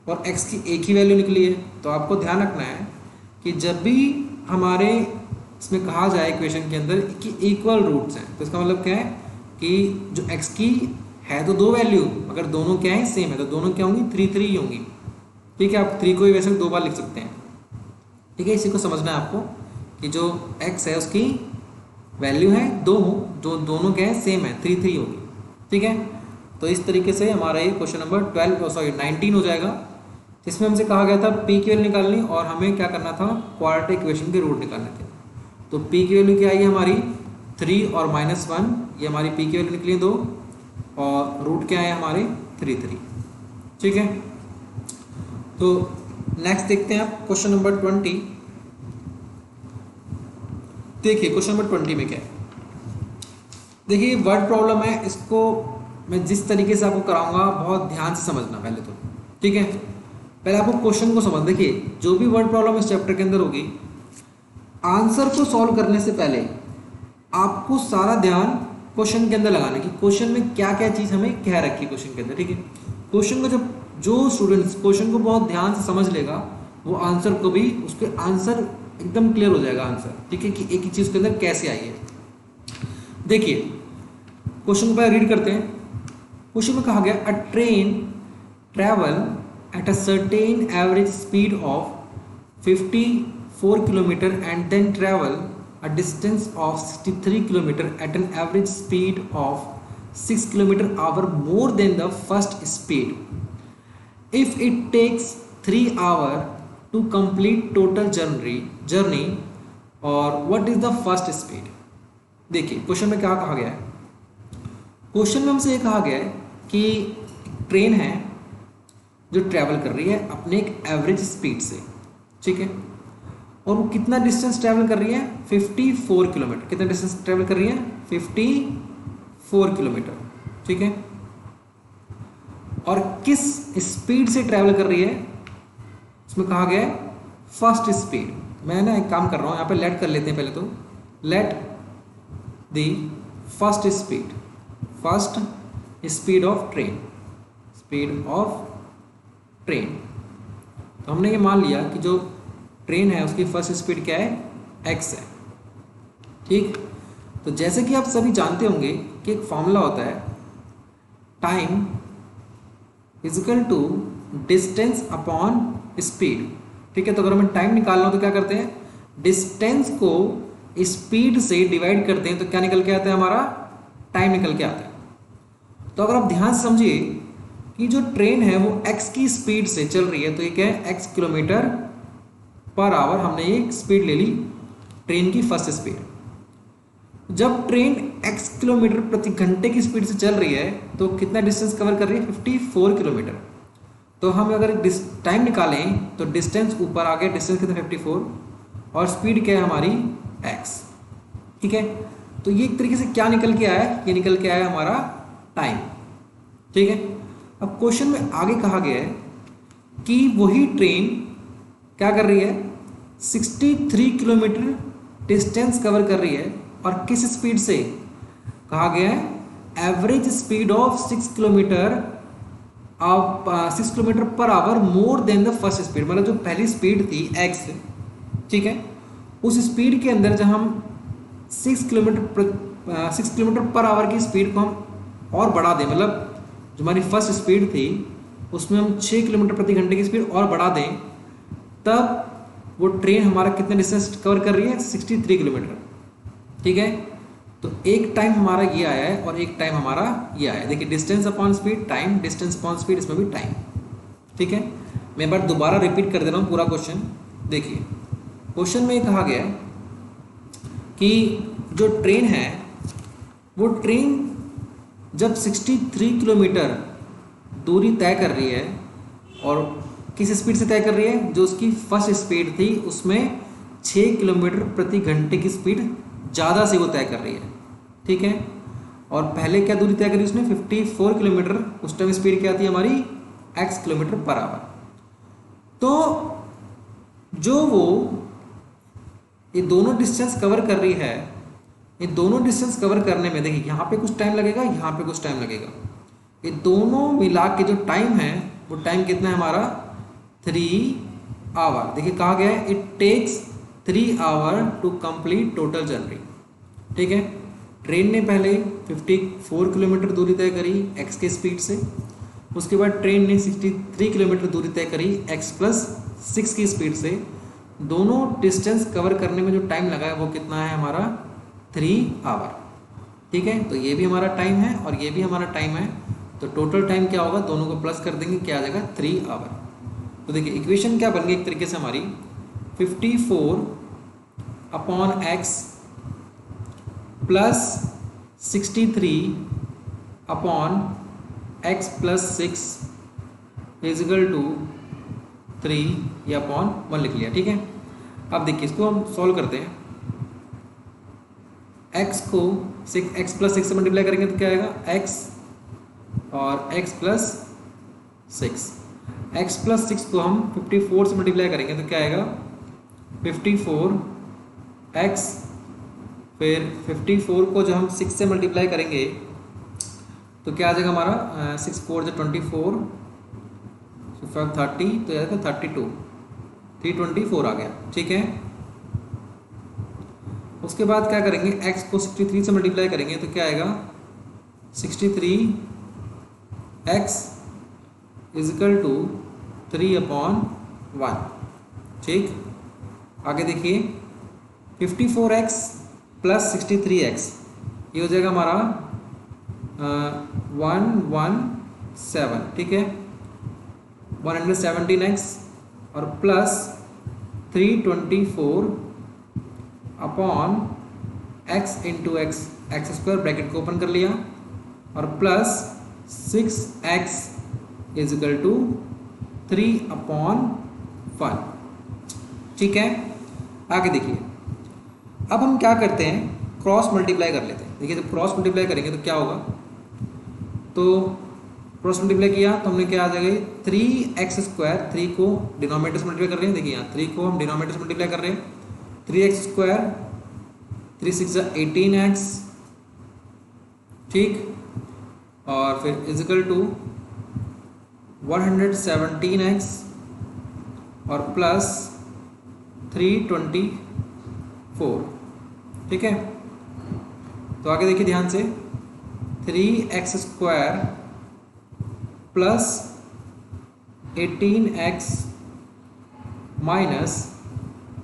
और x की एक ही वैल्यू निकली है। तो आपको ध्यान रखना है कि जब भी हमारे इसमें कहा जाए इक्वेशन के अंदर कि इक्वल रूट्स हैं, तो इसका मतलब क्या है कि जो x की है तो दो वैल्यू, अगर दोनों क्या है सेम है तो दोनों क्या होंगी, 3 3 ही होंगी। ठीक है, आप 3 को भी वैसे 2 बार लिख सकते हैं। ठीक है, इसी को समझना है आपको कि जो x है उसकी वैल्यू है 2 हो, जो दोनों क्या है सेम है, 3 3 होगी। ठीक है, तो इस तरीके से हमारा ये क्वेश्चन नंबर 19 हो जाएगा, जिसमें हमसे कहा गया था p की वैल्यू निकालनी और हमें क्या करना था, क्वाड्रेटिक इक्वेशन के रूट निकालने थे। तो p की वैल्यू क्या आई हमारी 3 और -1, ये हमारी p की वैल्यू निकली 2 और रूट क्या है हमारे 3 3। ठीक है, तो नेक्स्ट देखते हैं आप क्वेश्चन नंबर 20। देखिए क्वेश्चन नंबर 20 में क्या है, देखिए वर्ड प्रॉब्लम है, इसको मैं जिस तरीके से आपको कराऊंगा बहुत ध्यान से समझना पहले तो। ठीक है, पहले आपको क्वेश्चन को समझ, देखिए जो भी वर्ड प्रॉब्लम इस चैप्टर के अंदर होगी आंसर को सॉल्व करने से पहले आपको सारा ध्यान क्वेश्चन के अंदर लगाना कि क्वेश्चन में क्या क्या चीज़ हमें कह रखी है क्वेश्चन के अंदर, ठीक है। क्वेश्चन को जब जो स्टूडेंट्स क्वेश्चन को बहुत ध्यान से समझ लेगा वो आंसर को भी, उसके आंसर एकदम क्लियर हो जाएगा आंसर, ठीक है, कि एक ही चीज़ के अंदर कैसे आई है। देखिए क्वेश्चन को पहले रीड करते हैं। क्वेश्चन में कहा गया अ train travel at a certain average speed of 54 kilometre and then travel a distance of 63 kilometer at an average speed of 6 kilometer hour more than the first speed. If it takes 3 hours to complete total journey or what is the first speed? देखिए question में क्या कहा गया है। Question में हमसे ये कहा गया है कि ट्रेन है जो ट्रैवल कर रही है अपने एक एवरेज स्पीड से, ठीक है, और वो कितना डिस्टेंस ट्रैवल कर रही है 54 किलोमीटर। कितना डिस्टेंस ट्रैवल कर रही है 54 किलोमीटर, ठीक है, और किस स्पीड से ट्रैवल कर रही है इसमें कहा गया है फर्स्ट स्पीड। मैं ना एक काम कर रहा हूँ यहाँ पे, लेट कर लेते हैं पहले तो, let the first speed of train, speed of train. तो हमने ये मान लिया कि जो ट्रेन है उसकी फर्स्ट स्पीड क्या है x है, ठीक। तो जैसे कि आप सभी जानते होंगे कि एक फॉर्मूला होता है time is equal to distance upon speed, ठीक है। तो अगर हमें टाइम निकालना हो तो क्या करते हैं, डिस्टेंस को स्पीड से डिवाइड करते हैं तो क्या निकल के आता है, हमारा टाइम निकल के आता है। तो अगर आप ध्यान से समझिए कि जो ट्रेन है वो x की स्पीड से चल रही है, तो ये क्या है x किलोमीटर पर आवर, हमने ये स्पीड ले ली ट्रेन की फर्स्ट स्पीड। जब ट्रेन x किलोमीटर प्रति घंटे की स्पीड से चल रही है तो कितना डिस्टेंस कवर कर रही है 54 किलोमीटर। तो हम अगर टाइम निकालें तो डिस्टेंस ऊपर आ गया, डिस्टेंस कितना 54 और स्पीड क्या है हमारी x, ठीक है। तो ये एक तरीके से क्या निकल के आया है, ये निकल के आया हमारा टाइम, ठीक है। अब क्वेश्चन में आगे कहा गया है कि वही ट्रेन क्या कर रही है 63 किलोमीटर डिस्टेंस कवर कर रही है और किस स्पीड से, कहा गया है average speed of 6 kilometre per hour more than the first speed. मतलब जो पहली स्पीड थी x, ठीक है, उस स्पीड के अंदर जब हम 6 किलोमीटर पर आवर की स्पीड को हम और बढ़ा दें, मतलब जो हमारी फर्स्ट स्पीड थी उसमें हम 6 किलोमीटर प्रति घंटे की स्पीड और बढ़ा दें, तब वो ट्रेन हमारा कितने डिस्टेंस कवर कर रही है 63 किलोमीटर, ठीक है। तो एक टाइम हमारा ये आया है और एक टाइम हमारा ये आया है। देखिए distance upon speed time, distance upon speed, इसमें भी टाइम, ठीक है। मैं एक बार दोबारा रिपीट कर दे रहा हूँ पूरा क्वेश्चन। देखिए क्वेश्चन में कहा गया है कि जो ट्रेन है वो ट्रेन जब 63 किलोमीटर दूरी तय कर रही है और किस स्पीड से तय कर रही है, जो उसकी फर्स्ट स्पीड थी उसमें 6 किलोमीटर प्रति घंटे की स्पीड ज़्यादा से वो तय कर रही है, ठीक है। और पहले क्या दूरी तय करी उसने 54 किलोमीटर, उस टाइम स्पीड क्या थी हमारी x किलोमीटर पर आवर। तो जो वो ये दोनों डिस्टेंस कवर कर रही है, ये दोनों डिस्टेंस कवर करने में देखिए यहाँ पे कुछ टाइम लगेगा, यहाँ पे कुछ टाइम लगेगा, ये दोनों मिला के जो टाइम है वो टाइम कितना है हमारा 3 आवर। देखिए कहा गया है it takes 3 hour to complete total journey, ठीक है। ट्रेन ने पहले 54 किलोमीटर दूरी तय करी x के स्पीड से, उसके बाद ट्रेन ने 63 किलोमीटर दूरी तय करी x प्लस 6 की स्पीड से। दोनों डिस्टेंस कवर करने में जो टाइम लगा है वो कितना है हमारा 3 आवर, ठीक है। तो ये भी हमारा टाइम है और ये भी हमारा टाइम है, तो टोटल टाइम क्या होगा, दोनों को प्लस कर देंगे, क्या आ जाएगा 3 आवर। तो देखिए इक्वेशन क्या बन गई एक तरीके से हमारी 54 upon x plus 63 upon x plus 6 is equal to 3 या अपॉन 1 लिख लिया, ठीक है। अब देखिए इसको हम सॉल्व करते हैं। x को x प्लस 6 से मल्टीप्लाई करेंगे तो क्या आएगा x और x प्लस 6, x प्लस 6 को हम 54 से मल्टीप्लाई करेंगे तो क्या आएगा 54 x, फिर 54 को जब हम 6 से मल्टीप्लाई करेंगे तो क्या आ जाएगा हमारा 6 4 जो 24, 5 30, तो आएगा 32, 324 आ गया। ठीक है, उसके बाद क्या करेंगे, x को 63 से मल्टीप्लाई करेंगे तो क्या आएगा 63x इजिकल टू 3/1। ठीक, आगे देखिए 54x प्लस 63x ये हो जाएगा हमारा 117। ठीक है, 117x और plus 324 upon x into x, x square bracket को ओपन कर लिया, और प्लस 6x इजिकल टू 3/1। ठीक है, आगे देखिए, अब हम क्या करते हैं, क्रॉस मल्टीप्लाई कर लेते हैं। देखिए जब क्रॉस मल्टीप्लाई करेंगे तो क्या होगा, तो क्रॉस मल्टीप्लाई किया तो हमने क्या आ जाएगा 3x², 3 को डिनोमिनेटर से मल्टीप्लाई कर रहे हैं। देखिए यहाँ 3 को हम डिनोमिनेटर से मल्टीप्लाई कर रहे हैं, 3x², 3 6 18x। ठीक, और फिर इजिकल टू 117x और प्लस 324। ठीक है, तो आगे देखिए ध्यान से, 3x² plus 18x minus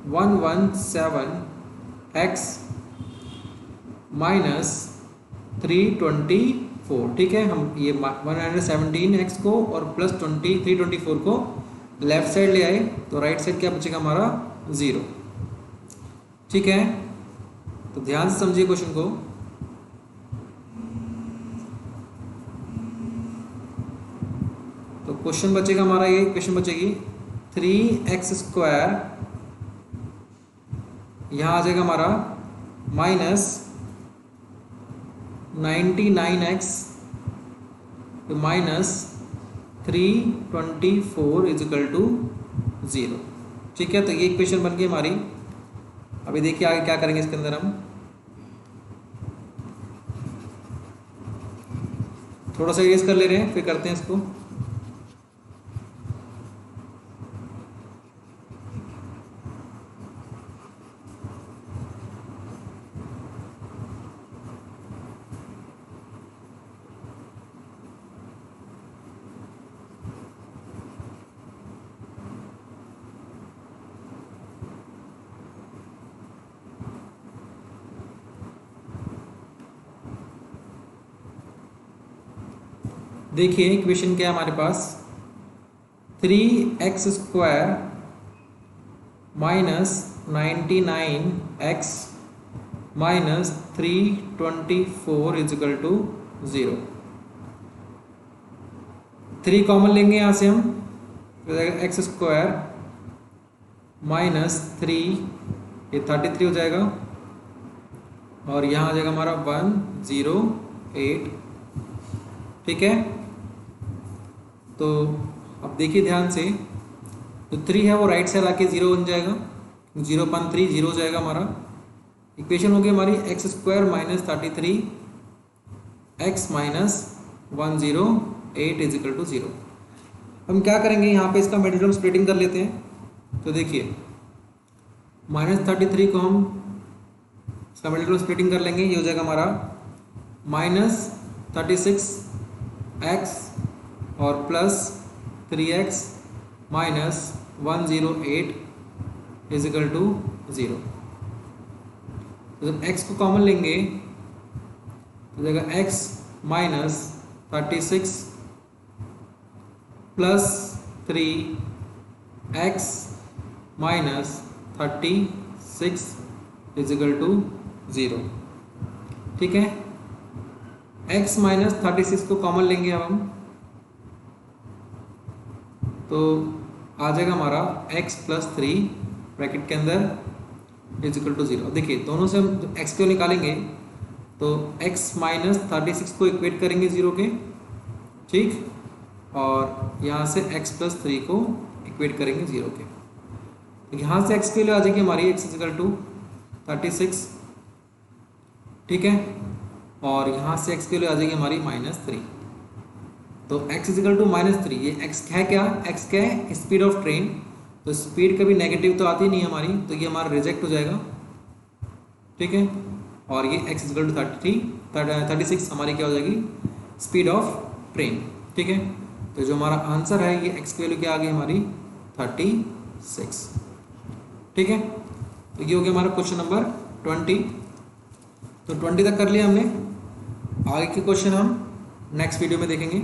117x minus 324। ठीक है, हम ये 117x को और प्लस 324 को लेफ्ट साइड ले आए तो राइट साइड क्या बचेगा हमारा 0। ठीक है, तो ध्यान से समझिए क्वेश्चन को। तो क्वेश्चन बचेगा हमारा, ये क्वेश्चन बचेगी 3x², यहाँ आ जाएगा हमारा minus 99x minus 324 is equal to 0। ठीक है, तो ये इक्वेशन बन गई हमारी। अभी देखिए आगे क्या करेंगे, इसके अंदर हम थोड़ा सा इरेज कर ले रहे हैं, फिर करते हैं इसको। देखिए इक्वेशन क्या है हमारे पास, 3x² minus 99x minus 324 is equal to 0। 3 common लेंगे यहाँ से हम, x² माइनस 3 ये 33 हो जाएगा, और यहाँ आ जाएगा हमारा 108। ठीक है, तो अब देखिए ध्यान से, तो 3 है वो राइट साइड आके 0 बन जाएगा, 0/3 0 हो जाएगा हमारा। इक्वेशन होगी हमारी x² minus 33 x minus 108 is equal to 0। हम क्या करेंगे, यहाँ पे इसका मिडिल टर्म स्प्लिटिंग कर लेते हैं। तो देखिए -33 को हम इसका मिडिल टर्म स्प्लिटिंग कर लेंगे, ये हो जाएगा हमारा -36x और plus 3x minus 108 is equal to 0। तो जब x को कॉमन लेंगे तो जाएगा x minus 36 plus 3x minus 36 is equal to 0। ठीक है, x माइनस 36 को कॉमन लेंगे अब हम, तो आ जाएगा हमारा x प्लस 3 ब्रैकेट के अंदर इजिकल टू 0। देखिए दोनों से हम x को निकालेंगे तो x माइनस 36 को इक्वेट करेंगे 0 के। ठीक, और यहाँ से x प्लस 3 को इक्वेट करेंगे 0 के। तो यहाँ से x की वैल्यू आ जाएगी हमारी x इजिकल टू 36, ठीक है। और यहाँ से x की वैल्यू आ जाएगी हमारी -3। तो x इजिकल टू -3, ये x है क्या, x क्या है, स्पीड ऑफ ट्रेन। तो स्पीड कभी नेगेटिव तो आती नहीं हमारी, तो ये हमारा रिजेक्ट हो जाएगा, ठीक है। और ये x इजिकल टू 36 हमारी क्या हो जाएगी, स्पीड ऑफ ट्रेन, ठीक है। तो जो हमारा आंसर है ये x की वैल्यू क्या आ गई हमारी 36, ठीक है। तो ये हो गया हमारा क्वेश्चन नंबर 20। तो 20 तक कर लिया हमने। आगे के क्वेश्चन हम नेक्स्ट वीडियो में देखेंगे।